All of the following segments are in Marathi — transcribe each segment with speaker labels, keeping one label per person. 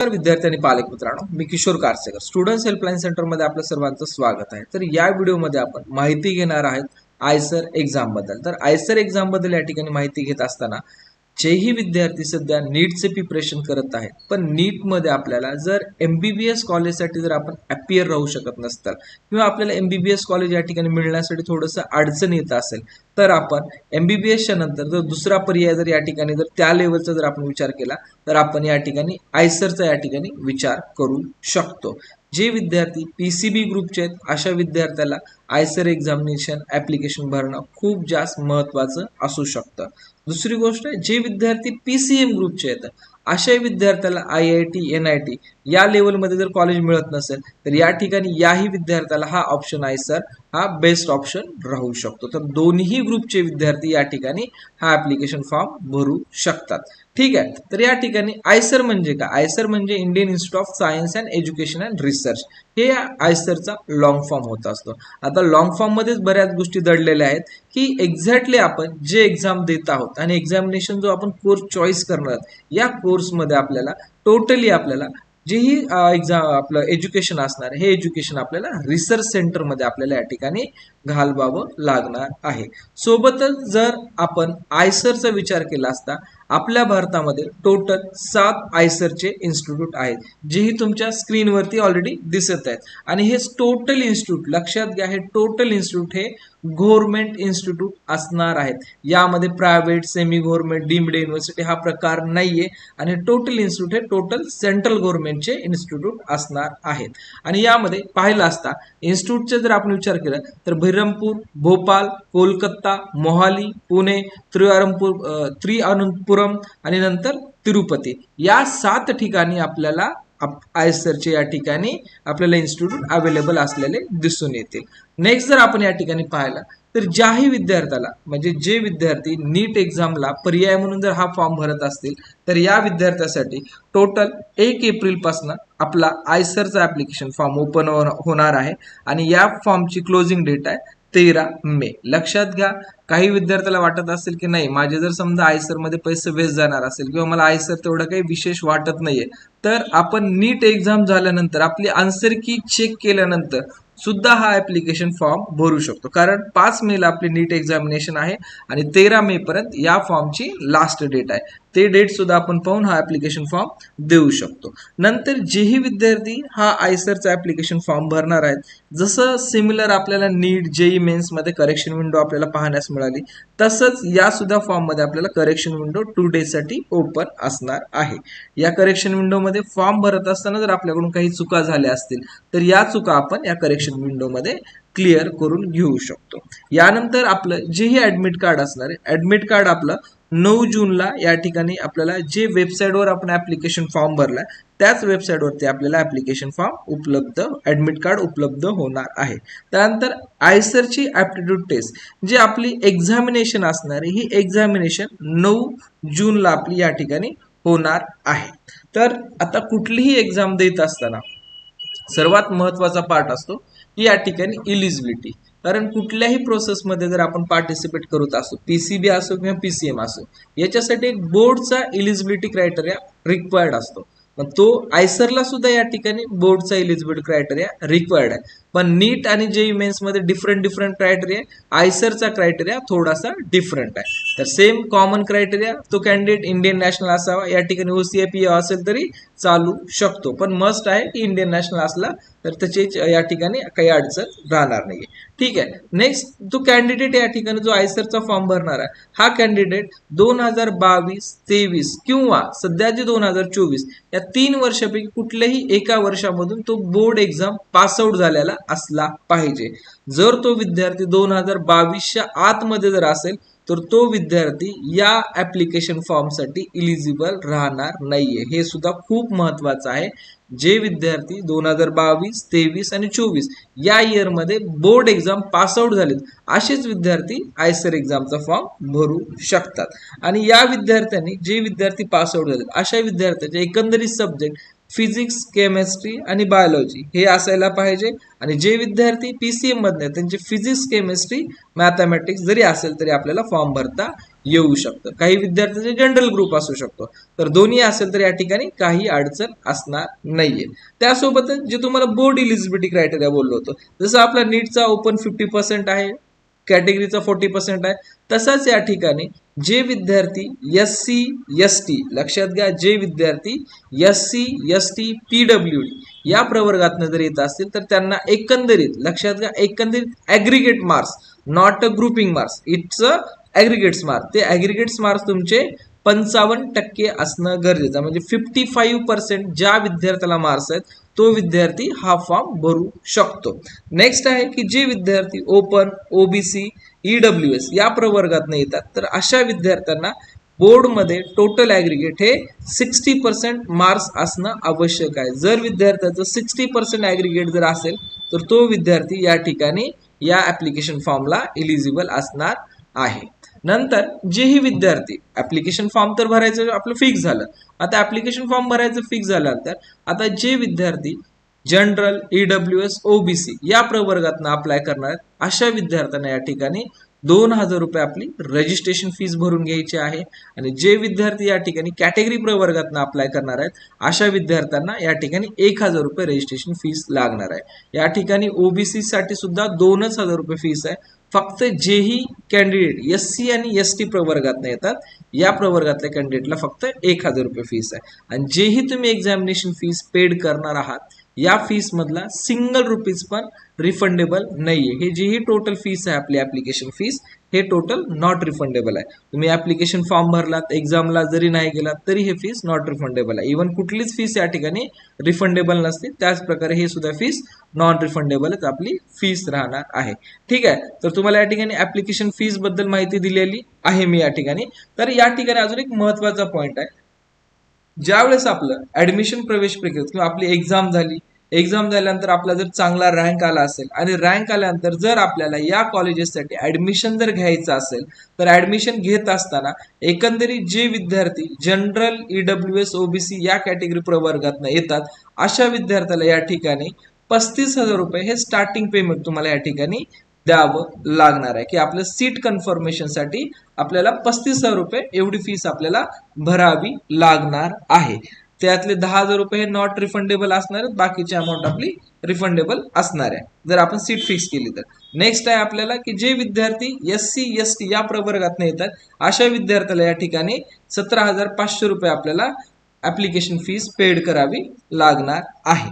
Speaker 1: विद्यार्थी आणि पालक मित्रांनो, मी किशोर कारसेकर स्टुडंट्स हेल्पलाईन सेंटर मध्ये आपलं सर्वांचं स्वागत आहे। तर या व्हिडिओमध्ये आपण माहिती घेणार आहोत आयसर एक्झाम बद्दल। तर आयसर एक्झाम बद्दल या ठिकाणी माहिती घेत असताना जेही विद्यार्थी सध्या नीटचे प्रिपरेशन करत आहेत, पण नीट मध्ये आपल्याला जर एमबीबीएस कॉलेजसाठी जर आपण अपियर राहू शकत नसताल किंवा आपल्याला एमबीबीएस कॉलेज या ठिकाणी मिळण्यासाठी थोडंसं अडचण येत असेल, तर आपण एमबीबीएसच्या नंतर जर दुसरा पर्याय जर या ठिकाणी जर त्या लेवलचा जर आपण विचार केला तर आपण या ठिकाणी आयसरचा या ठिकाणी विचार करू शकतो। जे विद्यार्थी पीसीबी ग्रुपचे आहेत अशा विद्यार्थ्याला आयसर एक्झामिनेशन ऍप्लिकेशन भरणं खूप जास्त महत्त्वाचं असू शकतं। दुसरी गोष्ट, जे विद्यार्थी पीसीएम ग्रुपचे आहेत अशा विद्यार्थ्याला आयआयटी एनआयटी या लेवलमध्ये जर कॉलेज मिळत नसेल तर या ठिकाणी याही विद्यार्थ्याला हा ऑप्शन आयसर हा बेस्ट ऑप्शन राहू शकतो। तर दोन्ही ग्रुपचे विद्यार्थी या ठिकाणी हा ऍप्लिकेशन फॉर्म भरू शकतात। ठीक आहे, तर या ठिकाणी आयसर म्हणजे काय? आयसर म्हणजे Indian institute of science and education and research, हे आयसरचा लॉंग फॉर्म होत असतो। आता लॉंग फॉर्म मध्येच बऱ्याच गोष्टी दडलेल्या आहेत की एक्झॅक्टली आपण जे एक्झाम देत आहोत आणि एक्झामिनेशन जो आपण कोर्स चॉईस करणार आहोत या कोर्समध्ये आपल्याला टोटली आपल्याला जेही एक्झाम आपलं एज्युकेशन असणार हे एज्युकेशन आपल्याला रिसर्च सेंटरमध्ये आपल्याला या ठिकाणी घालवावं लागणार आहे। सोबतच जर आपण आयसरचा विचार केला असता आपल्या भारतामध्ये टोटल 7 आयसरचे इन्स्टिट्यूट आहेत, जेही तुमच्या स्क्रीनवरती ऑलरेडी दिसत आहेत। आणि हे टोटल इन्स्टिट्यूट लक्षात घ्या, हे टोटल इन्स्टिट्यूट हे गव्हर्नमेंट इन्स्टिट्यूट असणार आहेत। यामध्ये private, semi government, deemed university हा प्रकार नाहीये आणि टोटल इन्स्टिट्यूट हे टोटल सेंट्रल गव्हर्नमेंटचे इन्स्टिट्यूट असणार आहेत। आणि यामध्ये पाहिलं असता इन्स्टिट्यूटचे जर आपण विचार केला तर बहिरमपूर, भोपाल, कोलकाता, मोहाली, पुणे, त्रिअनंतपुरम आणि नंतर तिरुपती या 7 ठिकाणी आपल्याला आयसरचे या ठिकाणी आपल्याला इन्स्टिट्यूट अवेलेबल असलेले दिसून येतील। नेक्स्ट जर आपण या ठिकाणी पाहिलं तर ज्याही विद्यार्थ्याला म्हणजे जे विद्यार्थी नीट एक्झामला पर्याय म्हणून जर हा फॉर्म भरत असतील तर या विद्यार्थ्यासाठी टोटल 1 एप्रिल पासून आपला आयसरचा ऍप्लिकेशन फॉर्म ओपन होणार आहे आणि या फॉर्मची क्लोजिंग डेट आहे 13 मे। लक्षात घ्या, काही विद्यार्थ्याला वाटत असेल की नाही माझे जर समजा आयसर मध्ये पैसे वेस्ट जाणार असेल किंवा मला आयसर तेवढं काही विशेष वाटत नाहीये, तर आपण नीट एक्झाम झाल्यानंतर आपली आन्सर की चेक केल्यानंतर सुद्धा हा ऍप्लिकेशन फॉर्म भरू शकतो। कारण 5 मेला आपली नीट एक्झामिनेशन आहे आणि 13 मे पर्यंत या फॉर्मची लास्ट डेट आहे। ते डेट सुद्धा आपण पाहून हा ऍप्लिकेशन फॉर्म देऊ शकतो। नंतर जेही विद्यार्थी हा आयसरचा ऍप्लिकेशन फॉर्म भरणार आहेत, जसं सिमिलर आपल्याला नीट जेई मेन्स मध्ये करेक्शन विंडो आपल्याला पाहण्यास मिळाली, तसंच या सुद्धा फॉर्म मध्ये आपल्याला करेक्शन विंडो 2 डेज साठी ओपन असणार आहे। या करेक्शन विंडो मध्ये फॉर्म भरत असताना जर आपल्याकडून काही चुका झाल्या असतील तर या चुका आपण या करेक्शन विंडो मध्ये क्लिअर करून घेऊ शकतो। यानंतर आपलं जेही ऍडमिट कार्ड असणार आहे, ऍडमिट कार्ड आपलं 9 जूनला या ठिकाणी आपल्याला जे वेबसाईटवर आपण ऍप्लिकेशन फॉर्म भरलाय त्याच वेबसाईटवरती आपल्याला ऍप्लिकेशन फॉर्म उपलब्ध, ऍडमिट कार्ड उपलब्ध होणार आहे। त्यानंतर आयसरची ऍप्टिट्यूड टेस्ट जी आपली एक्झामिनेशन असणार आहे, ही एक्झामिनेशन 9 जूनला आपली या ठिकाणी होणार आहे। तर आता कुठलीही एक्झाम देत असताना सर्वात महत्वाचा पार्ट असतो की या ठिकाणी इलिजिबिलिटी। कारण कुठल्याही प्रोसेसमध्ये जर आपण पार्टिसिपेट करत असो, पीसीबी असो किंवा पीसीएम असो, याच्यासाठी एक बोर्डचा इलिजिबिलिटी क्रायटेरिया रिक्वायर्ड असतो। पण तो आयसरला सुद्धा या ठिकाणी बोर्डचा इलिजिबिलिटी क्रायटेरिया रिक्वायर्ड आहे। पण नीट आणि जेई मेन्स मध्ये डिफरंट क्रायटेरिया, आयसरचा क्रायटेरिया थोडासा डिफरंट आहे। तर सेम कॉमन क्रायटेरिया, तो कॅन्डिडेट इंडियन नॅशनल असावा, या ठिकाणी ओसीआयपी असेल तरी चालू शकतो, पण मस्ट आहे की इंडियन नॅशनल असला तर त्याची या ठिकाणी काही अडचण राहणार नाहीये। ठीक आहे, नेक्स्ट जो कॅन्डिडेट या ठिकाणी जो आयसरचा फॉर्म भरणार आहे, हा कॅन्डिडेट 2022-23 किंवा सध्या जे 2024 या 3 वर्षापैकी कुठल्याही एका वर्षामधून तो बोर्ड एक्झाम पास आउट झालेला असला पाहिजे। जर तो विद्यार्थी 2022च्या आतमध्ये जर असेल तर तो विद्यार्थी या ऍप्लिकेशन फॉर्म साठी इलिजिबल राहणार नाहीये। हे सुद्धा खूप महत्वाचं आहे। जे विद्यार्थी 2022, 23 आणि 24 या इयर मध्ये बोर्ड एक्झाम पास आउट झालेत असेच विद्यार्थी आयसर एक्झामचा फॉर्म भरू शकतात। आणि या विद्यार्थ्यांनी जे विद्यार्थी पास आउट झालेत अशा विद्यार्थ्यांचे एकंदरीत सब्जेक्ट फिजिक्स, केमिस्ट्री आणि बायोलॉजी हे असायला पाहिजे. आणि जे विद्यार्थी PCM मधले त्यांचे फिजिक्स, केमिस्ट्री, मॅथमॅटिक्स जरी असेल तरी आपल्याला फॉर्म भरता येऊ शकतं. काही विद्यार्थ्यांचे जनरल ग्रुप असू शकतो, तर दोन्ही असेल तर या ठिकाणी काही अडचण असणार नाहीये. त्यासोबतच जे तुम्हाला बोर्ड इलिजिबिलिटी क्रायटेरिया बोललो होतो, जसं आपला नीटचा ओपन 50% आहे, कॅटेगरीचा 40% आहे, तसाच या ठिकाणी जे विद्यार्थी SC ST, लक्षात घ्या, जे विद्यार्थी SC ST PWD या प्रवर्गातनं जर येत असतील तर त्यांना एकंदरीत, लक्षात घ्या, एकंदरीत aggregate marks, not a grouping marks, it's a aggregates marks, ते ॲग्रिगेट्स मार्क्स तुमचे 55% असणं गरजेचं. म्हणजे 55% ज्या विद्यार्थ्याला मार्क्स आहेत तो विद्यार्थी हा फॉर्म भरू शकतो. नेक्स्ट आहे की जे विद्यार्थी ओपन, OBC, EWS या प्रवर्गात येतात तर अशा विद्यार्थ्यांना बोर्डमध्ये टोटल ॲग्रिगेट हे 60% मार्क्स असणं आवश्यक आहे. जर विद्यार्थ्याचं 60% ॲग्रिगेट जर असेल तर तो विद्यार्थी या ठिकाणी या ॲप्लिकेशन फॉर्मला इलिजिबल असणार आहे. नंतर जेही विद्यार्थी ऍप्लिकेशन फॉर्म तर भरायचं आपलं फिक्स झालं. आता ऍप्लिकेशन फॉर्म भरायचं फिक्स झाल्यानंतर आता जे विद्यार्थी जनरल, EWS, OBC या प्रवर्गातनं अप्लाय करणार आहेत अशा विद्यार्थ्यांना या ठिकाणी 2000 रुपये आपली रजिस्ट्रेशन फीस भरून घ्यायची आहे. आणि जे विद्यार्थी या ठिकाणी कॅटेगरी प्रवर्गातनं अप्लाय करणार आहेत अशा विद्यार्थ्यांना या ठिकाणी 1000 रुपये रजिस्ट्रेशन फीस लागणार आहे. या ठिकाणी OBC साठी सुद्धा 2000 रुपये फीस आहे. फक्त जेही कॅन्डिडेट SC आणि ST प्रवर्गातनं येतात या प्रवर्गातल्या कॅन्डिडेटला फक्त 1000 रुपये फीस आहे. आणि जेही तुम्ही एक्झामिनेशन फीस पेड करणार आहात या फीस मधला सिंगल रुपीज पण रिफंडेबल नाहीये. हे जी ही टोटल फीस आहे आपली ऍप्लिकेशन फीस हे टोटल नॉट रिफंडेबल आहे. तुम्ही ऍप्लिकेशन फॉर्म भरलात, एक्झामला जरी नाही गेलात तरी हे फीस नॉट रिफंडेबल आहे. इव्हन कुठलीच फीस या ठिकाणी रिफंडेबल नसते. त्याच प्रकारे हे सुद्धा फीस नॉन रिफंडेबलच आपली फीस राहणार आहे. ठीक आहे, तर तुम्हाला या ठिकाणी ऍप्लिकेशन फीस बद्दल माहिती दिलेली आहे मी या ठिकाणी. तर या ठिकाणी अजून एक महत्वाचा पॉइंट आहे, ज्यावेळेस आपलं ऍडमिशन प्रवेश प्रक्रियेत किंवा आपली एक्झाम झाली, एक्झाम झाल्यानंतर आपला जर चांगला रँक आला असेल आणि रँक आल्यानंतर जर आपल्याला या कॉलेजेससाठी ऍडमिशन जर घ्यायचं असेल तर ऍडमिशन घेत असताना एकंदरीत जे विद्यार्थी जनरल, EWS, OBC या कॅटेगरी प्रवर्गातनं येतात अशा विद्यार्थ्याला या ठिकाणी 35,000 रुपये हे स्टार्टिंग पेमेंट तुम्हाला या ठिकाणी द्यावं लागणार आहे. की आपलं सीट कन्फर्मेशनसाठी आपल्याला 35,000 रुपये एवढी फीस आपल्याला भरावी लागणार आहे. त्यातले 10,000 रुपये हे नॉट रिफंडेबल असणार आहेत, बाकीची अमाऊंट आपली रिफंडेबल असणार आहे जर आपण सीट फिक्स केली तर. नेक्स्ट आहे आपल्याला की जे विद्यार्थी SC ST या प्रवर्गातून येतात अशा विद्यार्थ्याला या ठिकाणी 17,500 रुपये आपल्याला ऍप्लिकेशन फीस पेड करावी लागणार आहे.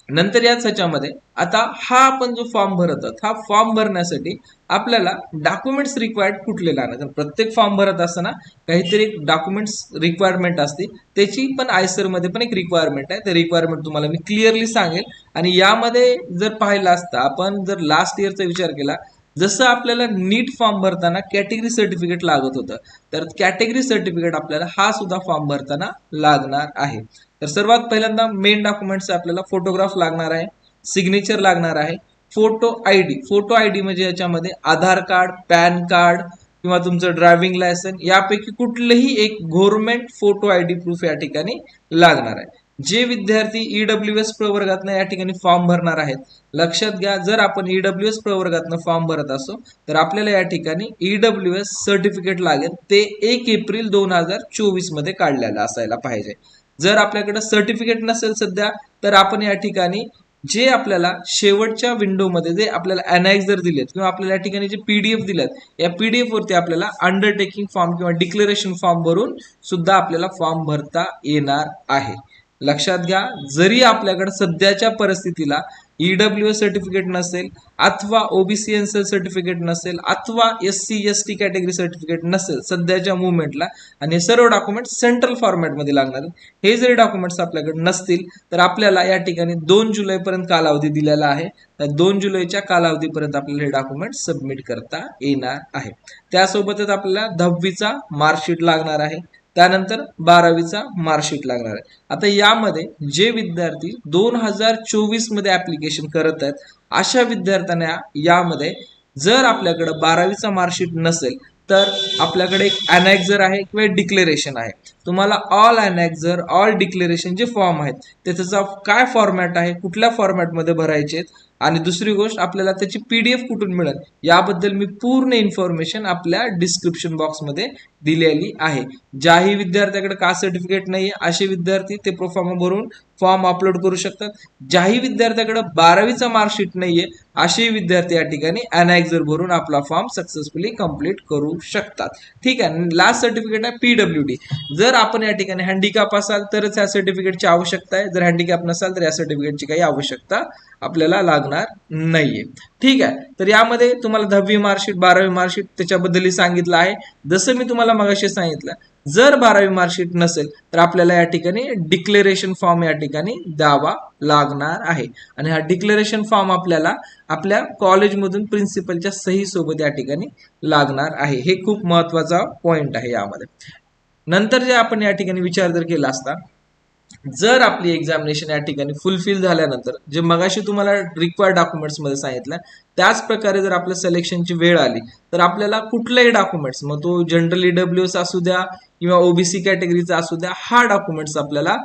Speaker 1: नंतर याच ह्याच्यामध्ये आता हा आपण जो फॉर्म भरत आहोत हा फॉर्म भरण्यासाठी आपल्याला डॉक्युमेंट्स रिक्वायर्ड कुठले लागणार, कारण प्रत्येक फॉर्म भरत असताना काहीतरी डॉक्युमेंट्स रिक्वायरमेंट असते, त्याची पण आयसर मध्ये पण एक रिक्वायरमेंट आहे. ते रिक्वायरमेंट तुम्हाला मी क्लिअरली सांगेल. आणि यामध्ये जर पाहिलं असतं आपण जर लास्ट इयरचा विचार केला, जसं आपल्याला नीट फॉर्म भरताना कॅटेगरी सर्टिफिकेट लागत होतं तर कॅटेगरी सर्टिफिकेट आपल्याला हा सुद्धा फॉर्म भरताना लागणार आहे. तर सर्वात पहिल्यांदा मेन डॉक्युमेंट्स आपल्याला फोटोग्राफ लागणार आहे, सिग्नेचर लागणार आहे, फोटो आयडी म्हणजे याच्यामध्ये आधार कार्ड, पॅन कार्ड किंवा तुमचं ड्रायव्हिंग लायसन यापैकी कुठलंही एक गव्हर्नमेंट फोटो आयडी प्रूफ या ठिकाणी लागणार आहे. जे विद्यार्थी EWS प्रवर्गातनं या ठिकाणी फॉर्म भरणार आहेत, लक्षात घ्या, जर आपण EWS प्रवर्गातनं फॉर्म भरत असो तर आपल्याला या ठिकाणी EWS सर्टिफिकेट लागेल. ते 1 एप्रिल 2024 मध्ये काढलेलं असायला पाहिजे. जर आपल्याकडे सर्टिफिकेट नसेल सध्या तर आपण या ठिकाणी जे आपल्याला शेवटच्या विंडोमध्ये जे आपल्याला अनायक्स जर दिलेत किंवा आपल्याला या ठिकाणी जे PDF दिलेत या PDF वरती आपल्याला अंडरटेकिंग फॉर्म किंवा डिक्लेरेशन फॉर्म भरून सुद्धा आपल्याला फॉर्म भरता येणार आहे. लक्षात घ्या, जरी आपल्याकडे सध्याच्या परिस्थितीला EWS सर्टिफिकेट नसेल अथवा OBC NCL सर्टिफिकेट नसेल अथवा SC ST कॅटेगरी सर्टिफिकेट नसेल सध्याच्या मुवमेंटला, आणि हे सर्व डॉक्युमेंट सेंट्रल फॉर्मॅटमध्ये लागणार आहेत, हे जरी डॉक्युमेंट्स आपल्याकडे नसतील तर आपल्याला या ठिकाणी 2 जुलैपर्यंत कालावधी दिलेला आहे. तर 2 जुलैच्या कालावधीपर्यंत आपल्याला हे डॉक्युमेंट सबमिट करता येणार आहे. त्यासोबतच आपल्याला 10वीचा मार्कशीट लागणार आहे, त्यानंतर 12वीचा मार्कशीट लागणार आहे. आता यामध्ये जे विद्यार्थी 2024 मध्ये ऍप्लिकेशन करत आहेत अशा विद्यार्थ्यांना यामध्ये जर आपल्याकडे 12वीचा मार्कशीट नसेल तर आपल्याकडे एक अनेक्झर आहे किंवा डिक्लेरेशन आहे. तुम्हाला ऑल अनेक्झर, ऑल डिक्लेरेशन जे फॉर्म आहेत त्याचा काय फॉर्मॅट आहे, कुठल्या फॉर्मॅटमध्ये भरायचे आहेत, आणि दुसरी गोष्ट आपल्याला त्याची PDF कुठून मिळेल याबद्दल मी पूर्ण इन्फॉर्मेशन आपल्या डिस्क्रिप्शन बॉक्समध्ये दिलेली आहे. ज्याही विद्यार्थ्याकडे कास्ट सर्टिफिकेट नाहीये असे विद्यार्थी ते प्रोफॉर्मा भरून फॉर्म अपलोड करू शकतात. ज्याही विद्यार्थ्याकडे 12वीचा मार्कशीट नाहीये असे विद्यार्थी या ठिकाणी अनेक्झर भरून आपला फॉर्म सक्सेसफुली कंप्लीट करू शकतात. ठीक आहे. लास्ट सर्टिफिकेट आहे PWD. जर आपण या ठिकाणी हँडिकॅप असाल तरच या सर्टिफिकेटची आवश्यकता आहे. जर हँडिकॅप नसाल तर या सर्टिफिकेटची काही आवश्यकता आपल्याला लागणार नाहीये. ठीक आहे. तर यामध्ये तुम्हाला 10वी मार्कशीट, 12वी मार्कशीट त्याच्याबद्दलही सांगितलं आहे. जसं मी तुम्हाला मगाशी सांगितलं, जर 12वी मार्कशीट नसेल तर आपल्याला या ठिकाणी डिक्लेरेशन फॉर्म या ठिकाणी द्यावा लागणार आहे. आणि हा डिक्लेरेशन फॉर्म आपल्याला आपल्या कॉलेजमधून प्रिन्सिपलच्या सही सोबत या ठिकाणी लागणार आहे. हे खूप महत्वाचा पॉइंट आहे यामध्ये. नंतर जे आपण या ठिकाणी विचार जर केला असता, जर आपली एक्झामिनेशन या ठिकाणी फुलफिल झाल्यानंतर जे मगाशी तुम्हाला रिक्वायर्ड डॉक्युमेंट्स मध्ये सांगितलं त्याच प्रकारे जर आपल्या सिलेक्शनची वेळ आली तर आपल्याला कुठलेही डॉक्युमेंट्स, मग तो जनरल EWS असू द्या किंवा OBC कॅटेगरीचा असू द्या, हा डॉक्युमेंट्स आपल्याला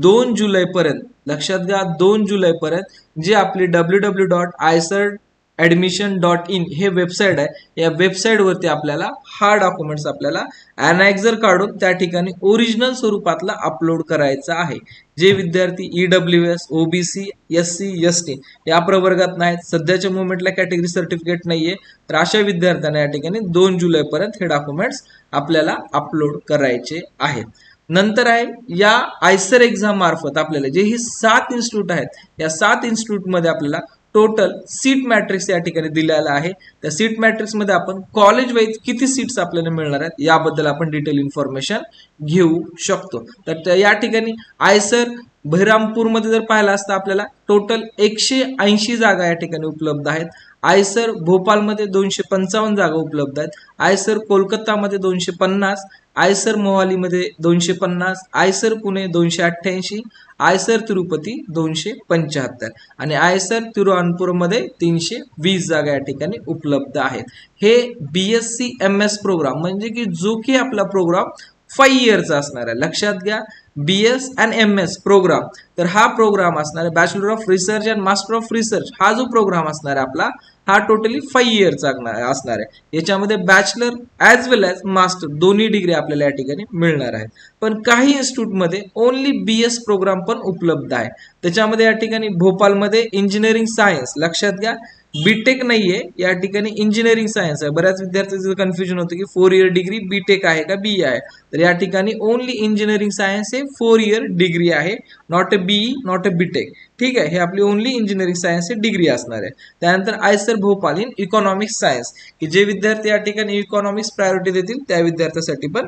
Speaker 1: 2 जुलै पर्यंत, लक्षात घ्या 2 जुलै पर्यंत, जे आपली www.icertadmission.in हे वेबसाईट आहे, या वेबसाईट वरती आपल्याला हा डॉक्युमेंट्स आपल्याला अनेक्झर काढून त्या ठिकाणी ओरिजिनल स्वरूपातला अपलोड करायचा आहे. जे विद्यार्थी EWS, OBC, SC, ST या प्रवर्गात नाहीत, सध्याच्या मुवमेंटला कॅटेगरी सर्टिफिकेट नाहीये, तर अशा विद्यार्थ्यांना या ठिकाणी 2 जुलै पर्यंत हे डॉक्युमेंट्स आपल्याला अपलोड करायचे आहेत. नंतर आहे या आयसर एक्झाम मार्फत आपल्याला जे ही 7 इन्स्टिट्यूट आहेत, या 7 इन्स्टिट्यूट मध्ये आपल्याला टोटल सीट मॅट्रिक्स या ठिकाणी दिलेला आहे. त्या सीट मॅट्रिक्स मध्ये आपण कॉलेज वाईज किती सीट्स आपल्याला मिळणार आहेत याबद्दल आपण डिटेल इन्फॉर्मेशन घेऊ शकतो. तर या ठिकाणी आयसर बहिरामपूरमध्ये जर पाहिलं असतं आपल्याला टोटल 180 जागा या ठिकाणी उपलब्ध आहेत. आयसर भोपाळमध्ये 255 जागा उपलब्ध आहेत. आयसर कोलकातामध्ये 250, आयसर मोहालीमध्ये 250, आयसर पुणे 288, आयसर तिरुपती 275 आणि आयसर तिरुअनंतपुरमध्ये 320 जागा या ठिकाणी उपलब्ध आहेत. हे BSc MS प्रोग्राम म्हणजे की जो की आपला प्रोग्राम 5 इयरचा असणार आहे. लक्षात घ्या, BS and MS प्रोग्राम, तर हा प्रोग्राम असणार आहे bachelor of research and master of research, हा जो प्रोग्राम असणार आहे आपला हा टोटली 5 इयरचा असणार आहे. याच्यामध्ये बॅचलर ॲज वेल ॲज मास्टर दोन्ही डिग्री आपल्याला या ठिकाणी मिळणार आहेत. पण काही इन्स्टिट्यूटमध्ये ओनली BS प्रोग्राम पण उपलब्ध आहे. त्याच्यामध्ये या ठिकाणी भोपाळमध्ये इंजिनिअरिंग सायन्स, लक्षात घ्या बीटेक नाहीये, या ठिकाणी इंजिनिअरिंग सायन्स आहे. बऱ्याच विद्यार्थ्यांचं कन्फ्युजन होतं की 4 इयर डिग्री बीटेक आहे का BE आहे, तर या ठिकाणी ओनली इंजिनिअरिंग सायन्स हे 4 इयर डिग्री आहे, not a BE, not a BTech. ठीक आहे, हे आपली ओनली इंजिनिअरिंग सायन्स ही डिग्री असणार आहे. त्यानंतर IISER Bhopal in economics science, की जे विद्यार्थी या ठिकाणी इकॉनॉमिक्स प्रायोरिटी देतील त्या विद्यार्थ्यांसाठी पण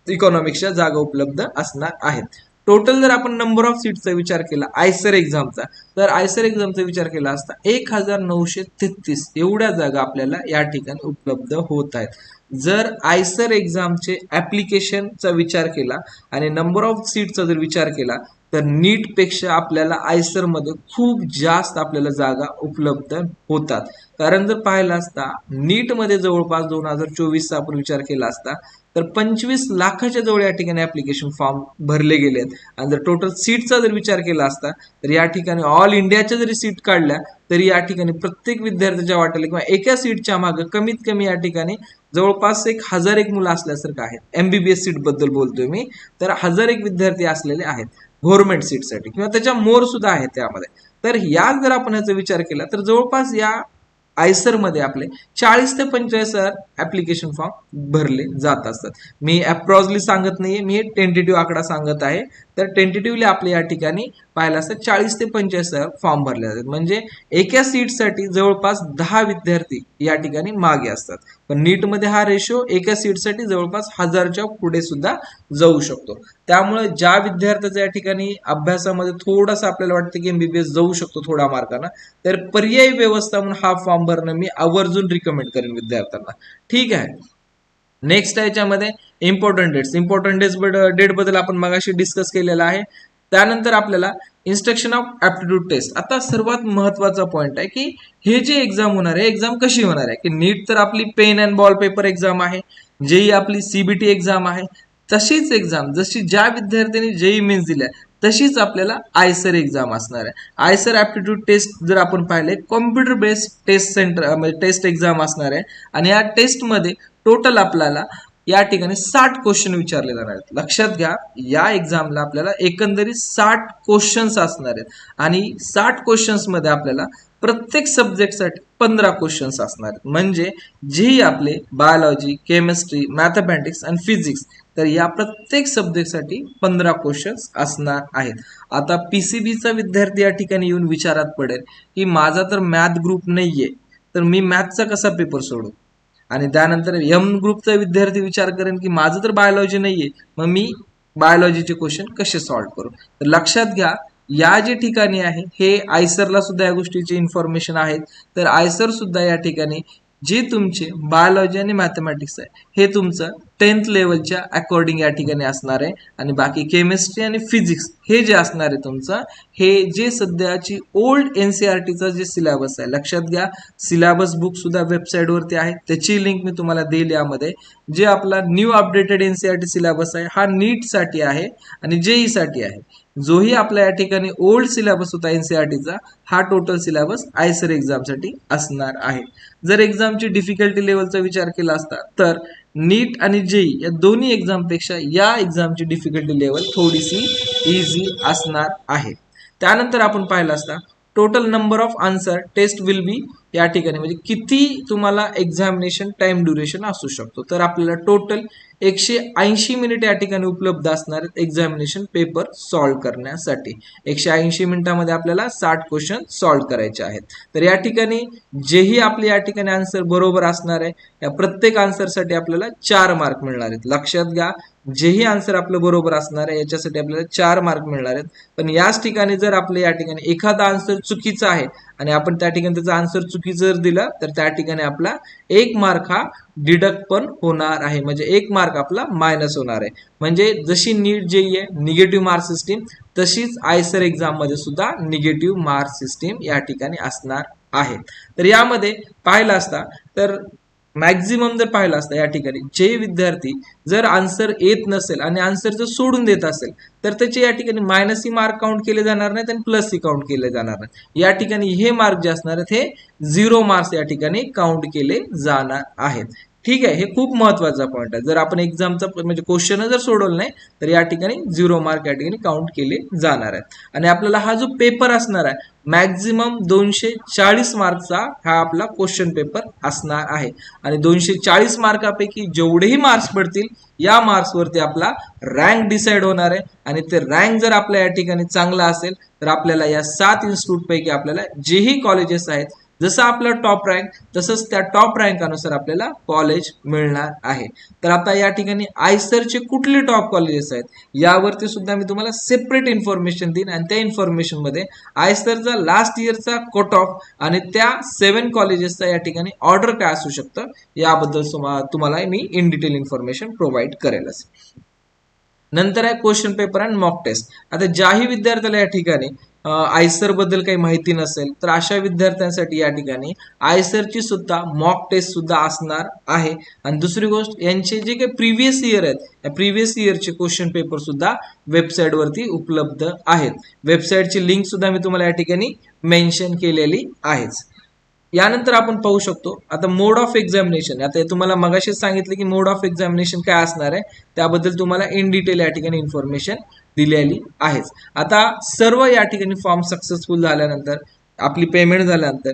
Speaker 1: इकॉनॉमिक्सच्या जागा उपलब्ध असणार आहेत. टोटल जर आपण नंबर ऑफ सीटचा विचार केला आयसर एक्झामचा, तर आयसर एक्झामचा विचार केला असता 1933 एवढ्या जागा आपल्याला या ठिकाणी उपलब्ध होत आहेत. जर आयसर एक्झामचे ऍप्लिकेशनचा विचार केला आणि नंबर ऑफ सीटचा जर विचार केला तर नीट पेक्षा आपल्याला आयसर मध्ये खूप जास्त आपल्याला जागा उपलब्ध होतात. कारण जर पाहिला असता नीट मध्ये जवळपास 2024चा आपण विचार केला असता तर 25 लाखाच्या जवळ या ठिकाणी ऍप्लिकेशन फॉर्म भरले गेलेत. आणि जर टोटल सीटचा जर विचार केला असता तर या ठिकाणी ऑल इंडियाच्या जरी सीट काढल्या तरी या ठिकाणी प्रत्येक विद्यार्थ्याच्या वाटेला किंवा एका सीटच्या मागे कमीत कमी या ठिकाणी जवळपास 1001 मुलं असल्यासारखं आहेत. MBBS सीट बद्दल बोलतोय मी, तर 1001 विद्यार्थी असलेले आहेत गव्हर्नमेंट सीटसाठी किंवा त्याच्या मोर सुद्धा आहेत त्यामध्ये. तर या जर आपण याचा विचार केला तर जवळपास या आयसर मध्ये आपले 40 ते 45,000 ऍप्लिकेशन फॉर्म भरले जात असतात. मी अप्रॉक्सिमेटली सांगत नाहीये, मी टेंटेटिव्ह आकडा सांगत आहे. तर टेंटेटिव्हली आपल्या या ठिकाणी पाहिलं असतं 40 ते 45,000 फॉर्म भरले जातात. म्हणजे एका सीटसाठी जवळपास 10 विद्यार्थी या ठिकाणी मागे असतात. पण नीटमध्ये हा रेशो एका सीटसाठी जवळपास 1000च्या पुढे सुद्धा जाऊ शकतो. त्यामुळे ज्या विद्यार्थ्याचा या ठिकाणी अभ्यासामध्ये थोडासा आपल्याला वाटतं की MBBS जाऊ शकतो थोडा मार्कानं, तर पर्यायी व्यवस्था म्हणून हा फॉर्म भरणं मी आवर्जून रिकमेंड करेन विद्यार्थ्यांना. ठीक आहे. नेक्स्ट याच्यामध्ये इम्पॉर्टंट डेट बद्दल आपण मगाशी डिस्कस केलेला आहे. त्यानंतर आपल्याला इन्स्ट्रक्शन ऑफ ऍप्टिट्यूड टेस्ट, आता सर्वात महत्वाचा पॉइंट आहे की हे जे एक्झाम होणार आहे एक्झाम कशी होणार आहे. की नीट तर आपली pen and ball paper exam आहे, जेही आपली CBT एक्झाम आहे, तशीच एक्झाम जशी ज्या विद्यार्थ्यांनी जेईई मेन्स दिल्या तशीच आपल्याला आयसर एक्झाम असणार आहे. आयसर ॲप्टिट्यूड टेस्ट जर आपण पाहिले कॉम्प्युटर बेस्ड टेस्ट सेंटर म्हणजे टेस्ट एक्झाम असणार आहे आणि या टेस्टमध्ये टोटल आपल्याला या ठिकाणी 60 क्वेश्चन विचारले जाणार आहेत. लक्षात घ्या, या एक्झामला आपल्याला एकंदरीत 60 क्वेश्चन्स असणार आहेत आणि 60 क्वेश्चन्स मध्ये आपल्याला प्रत्येक सब्जेक्टसाठी 15 क्वेश्चन्स असणार आहेत. म्हणजे जे आपले बायोलॉजी, केमिस्ट्री, मॅथमॅटिक्स आणि फिजिक्स, तर या प्रत्येक सब्जेक्टसाठी 15 क्वेश्चन्स असणार आहेत. आता पीसीबीचा विद्यार्थी या ठिकाणी येऊन विचारात पडेल की माझा तर मॅथ ग्रुप नाहीये, तर मी मॅथचा कसा पेपर सोडू. आणि त्यानंतर एम ग्रुपचा विद्यार्थी विचार करेन की माझं तर बायोलॉजी नाहीये, मग मी बायोलॉजीचे क्वेश्चन कसे सॉल्व्ह करू. तर लक्षात घ्या, या जे ठिकाणी आहे हे आयसरला सुद्धा या गोष्टीची इन्फॉर्मेशन आहेत. तर आयसर सुद्धा या ठिकाणी जे तुमचे बायोलॉजी आणि मॅथमॅटिक्स आहे हे तुमचं 10th लेवलच्या अकॉर्डिंग या ठिकाणी असणार आहे आणि बाकी केमिस्ट्री आणि फिजिक्स हे जे असणार आहे तुमचं, हे जे सध्याची ओल्ड एनसीईआरटीचा जे सिलेबस आहे, लक्षात घ्या सिलेबस बुक सुद्धा वेबसाईटवरती आहे, त्याची लिंक मी तुम्हाला देईल. यामध्ये जे आपला न्यू अपडेटेड एनसीईआरटी सिलेबस आहे हा नीटसाठी आहे आणि जेई साठी आहे. जोही आपल्या या ठिकाणी ओल्ड सिलेबस होता एनसीईआरटीचा, हा टोटल सिलेबस आयसर एक्झामसाठी असणार आहे. जर एक्झामची डिफिकल्टी लेवलचा विचार केला असता तर नीट आणि जेई या दोन्ही एक्झामपेक्षा या एक्झामची डिफिकल्टी लेवल थोडीशी इझी असणार आहे. त्यानंतर आपण पाहिलं असता total number of answer test will be, या ठिकाणी म्हणजे किती तुम्हाला एक्झामिनेशन टाइम ड्युरेशन असू शकतो. तर आपल्याला टोटल 180 मिनिट या ठिकाणी उपलब्ध असणार आहेत एक्झामिनेशन पेपर सॉल्व्ह करण्यासाठी. 180 मिनिटामध्ये आपल्याला 60 क्वेश्चन सॉल्व्ह करायचे आहेत. तर या ठिकाणी जेही आपले या ठिकाणी आन्सर बरोबर असणार आहे, या प्रत्येक आन्सरसाठी आपल्याला 4 मार्क मिळणार आहेत. लक्षात घ्या, जेही आन्सर आपलं बरोबर असणार आहे याच्यासाठी आपल्याला 4 मार्क मिळणार आहेत. पण याच ठिकाणी जर आपलं या ठिकाणी एखादा आन्सर चुकीचा आहे आणि आपण त्या ठिकाणी त्याचा आन्सर चुकीचं जर दिला तर त्या ठिकाणी आपला 1 मार्क हा डिडक्ट पण होणार आहे, म्हणजे 1 मार्क आपला मायनस होणार आहे. म्हणजे जशी नीट जेईई आहे निगेटिव्ह मार्क सिस्टीम, तशीच आयसर एक्झाम मध्ये सुद्धा निगेटिव्ह मार्क सिस्टीम या ठिकाणी असणार आहे. तर यामध्ये पाहिलं असता तर मॅक्झिमम जर पाहिलं असता या ठिकाणी जे विद्यार्थी जर आन्सर येत नसेल आणि आन्सर जर सोडून देत असेल तर त्याचे या ठिकाणी मायनस ही मार्क काउंट केले जाणार नाहीत आणि प्लस ही काउंट केले जाणार नाही. या ठिकाणी हे मार्क जे असणार आहेत हे 0 मार्क्स या ठिकाणी काउंट केले जाणार आहेत. ठीक आहे, हे खूप महत्वाचा पॉईंट आहे. जर आपण एक्झामचा म्हणजे क्वेश्चन जर सोडवलं नाही तर या ठिकाणी 0 मार्क या ठिकाणी काउंट केले जाणार आहेत. आणि आपल्याला हा जो पेपर असणार आहे मॅक्झिमम 240 मार्कचा हा आपला क्वेश्चन पेपर असणार आहे आणि 240 मार्कापैकी जेवढेही मार्क्स पडतील या मार्क्सवरती आपला रँक डिसाइड होणार आहे आणि ते रँक जर आपल्या या ठिकाणी चांगला असेल तर आपल्याला या 7 इन्स्टिट्यूट पैकी आपल्याला जेही कॉलेजेस आहेत, जसं आपलं टॉप रँक तसंच त्या टॉप रँक अनुसार आपल्याला कॉलेज मिळणार आहे. तर आता या ठिकाणी आयसरचे कुठले टॉप कॉलेजेस आहेत यावरती सुद्धा मी तुम्हाला सेपरेट इन्फॉर्मेशन देईन आणि त्या इन्फॉर्मेशन मध्ये आयसरचा लास्ट इयरचा कट ऑफ आणि त्या 7 कॉलेजेसचा या ठिकाणी ऑर्डर काय असू शकतं याबद्दल तुम्हाला मी इन डिटेल इन्फॉर्मेशन प्रोव्हाइड करेलच. नंतर आहे question paper and mock test. आता ज्याही विद्यार्थ्याला या ठिकाणी आयसर बद्दल काही माहिती नसेल तर अशा विद्यार्थ्यांसाठी या ठिकाणी आयसरची सुद्धा मॉक टेस्ट सुद्धा असणार आहे. आणि दुसरी गोष्ट, यांचे जे काही प्रिव्हियस इयर आहेत या प्रिव्हियस इयरचे क्वेश्चन पेपर सुद्धा वेबसाईट वरती उपलब्ध आहेत. वेबसाईटची लिंक सुद्धा मी तुम्हाला या ठिकाणी मेन्शन केलेली आहेच. यानंतर आपण पाहू शकतो आता मोड ऑफ एक्झामिनेशन. आता तुम्हाला मगाशी सांगितलं की मोड ऑफ एक्झामिनेशन काय असणार आहे, त्याबद्दल तुम्हाला इन डिटेल या ठिकाणी इन्फॉर्मेशन दिलेली आहेच. आता सर्व या ठिकाणी फॉर्म सक्सेसफुल झाल्यानंतर, आपली पेमेंट झाल्यानंतर,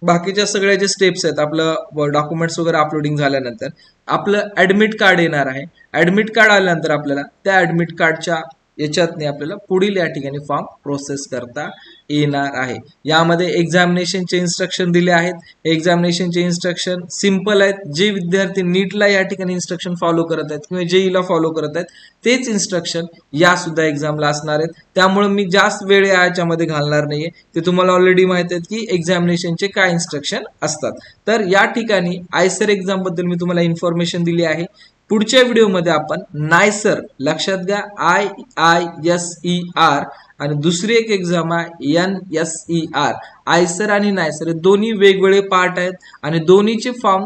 Speaker 1: बाकीच्या सगळ्या जे स्टेप्स आहेत, आपलं डॉक्युमेंट्स वगैरे अपलोडिंग झाल्यानंतर आपलं ऍडमिट कार्ड येणार आहे. ऍडमिट कार्ड आल्यानंतर आपल्याला त्या ऍडमिट कार्डच्या याच्यातने आपल्याला पुढील या ठिकाणी फॉर्म प्रोसेस करता येणार आहे. यामध्ये एक्झामिनेशनचे इन्स्ट्रक्शन दिले आहेत. एक्झामिनेशनचे इन्स्ट्रक्शन सिंपल आहेत. जे विद्यार्थी नीटला या ठिकाणी इन्स्ट्रक्शन फॉलो करत आहेत किंवा जेईला फॉलो करत आहेत तेच इन्स्ट्रक्शन या सुद्धा एक्झामला असणार आहेत. त्यामुळे मी जास्त वेळ याच्यामध्ये घालणार नाहीये. ते तुम्हाला ऑलरेडी माहित आहेत की एक्झामिनेशनचे काय इन्स्ट्रक्शन असतात. तर या ठिकाणी आयसर एक्झाम बद्दल मी तुम्हाला इन्फॉर्मेशन दिली आहे. पुढच्या व्हिडिओमध्ये आपण नायसर, लक्षात घ्या IISER, आणि दुसरी एक एक्झाम आहे NSER. आयसर आणि नायसर दोन्ही वेगवेगळे पार्ट आहेत आणि दोन्हीचे फॉर्म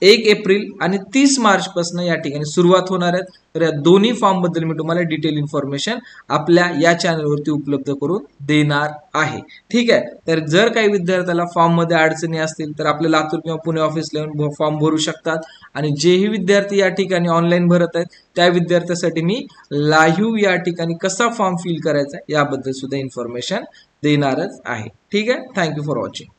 Speaker 1: 1 एप्रिल आणि 30 मार्च पासून या ठिकाणी सुरुवात होणार आहेत. तर या दोन्ही फॉर्म बद्दल मी तुम्हाला डिटेल इन्फॉर्मेशन आपल्या या चॅनलवरती उपलब्ध करून देणार आहे. ठीक आहे. तर जर काही विद्यार्थ्याला फॉर्म मध्ये अडचणी असतील तर आपल्या लातूर किंवा पुणे ऑफिसला येऊन फॉर्म भरू शकतात. आणि जेही विद्यार्थी या ठिकाणी ऑनलाईन भरत आहेत त्या विद्यार्थ्यासाठी मी लाईव्ह या ठिकाणी कसा फॉर्म फिल करायचा याबद्दल सुद्धा इन्फॉर्मेशन देणारच आहे. ठीक आहे. Thank you for watching.